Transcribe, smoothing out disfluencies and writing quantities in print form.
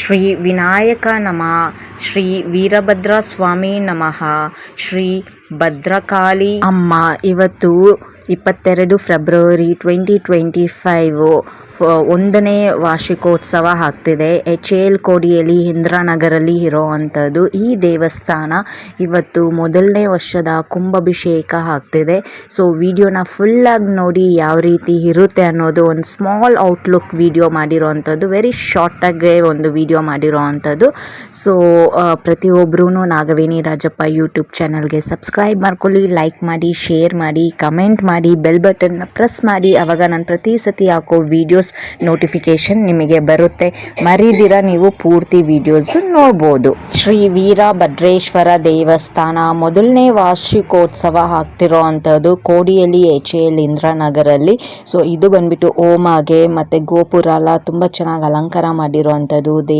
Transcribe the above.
ಶ್ರೀ ವಿನಾಯಕ ನಮಃ, ಶ್ರೀ ವೀರಭದ್ರ ಸ್ವಾಮಿ ನಮಃ, ಶ್ರೀ ಭದ್ರಕಾಳಿ ಅಮ್ಮ. ಇವತ್ತು 22 ಫೆಬ್ರವರಿ 2025 1ನೇ ವಾರ್ಷಿಕೋತ್ಸವ ಆಗ್ತಿದೆ. HAL ಕೋಡಿಯಲ್ಲಿ ಇಂದಿರಾನಗರಲ್ಲಿ ಇರೋವಂಥದ್ದು ಈ ದೇವಸ್ಥಾನ. ಇವತ್ತು 1ನೇ ವರ್ಷದ ಕುಂಭಾಭಿಷೇಕ ಆಗ್ತಿದೆ. ಸೊ ವಿಡಿಯೋನ ಫುಲ್ಲಾಗಿ ನೋಡಿ ಯಾವ ರೀತಿ ಇರುತ್ತೆ ಅನ್ನೋದು ಒಂದು ಸ್ಮಾಲ್ ಔಟ್ಲುಕ್ ವಿಡಿಯೋ ಮಾಡಿರೋವಂಥದ್ದು, ವೆರಿ ಶಾರ್ಟಾಗೆ ಒಂದು ವಿಡಿಯೋ ಮಾಡಿರೋವಂಥದ್ದು. ಸೊ ಪ್ರತಿಯೊಬ್ಬರೂ ನಾಗವೇಣಿ ರಾಜಪ್ಪ ಯೂಟ್ಯೂಬ್ ಚಾನಲ್ಗೆ ಸಬ್ಸ್ಕ್ರೈಬ್ ಮಾಡ್ಕೊಳ್ಳಿ, ಲೈಕ್ ಮಾಡಿ, ಶೇರ್ ಮಾಡಿ, ಕಮೆಂಟ್ ಮಾಡಿ, ಬೆಲ್ ಬಟನ್ನ ಪ್ರೆಸ್ ಮಾಡಿ. ಆವಾಗ ನಾನು ಪ್ರತಿ ಸತಿ ಹಾಕೋ ವಿಡಿಯೋಸ್ ನೋಟಿಫಿಕೇಶನ್ ನಿಮಗೆ ಬರುತ್ತೆ. ಮರಿದಿರ ನೀವು ಪೂರ್ತಿ ವಿಡಿಯೋಸ್ ನೋಡ್ಬೋದು. ಶ್ರೀ ವೀರಭದ್ರೇಶ್ವರ ದೇವಸ್ಥಾನ 1ನೇ ವಾರ್ಷಿಕೋತ್ಸವ ಆಗ್ತಿರೋ ಅಂಥದ್ದು ಕೋಡಿಯಲ್ಲಿ HAL ಇಂದಿರಾನಗರಲ್ಲಿ. ಸೊ ಇದು ಬಂದ್ಬಿಟ್ಟು ಓಮಾಗೆ ಮತ್ತು ಗೋಪುರ ಎಲ್ಲ ತುಂಬ ಚೆನ್ನಾಗಿ ಅಲಂಕಾರ ಮಾಡಿರೋ ಅಂಥದ್ದು.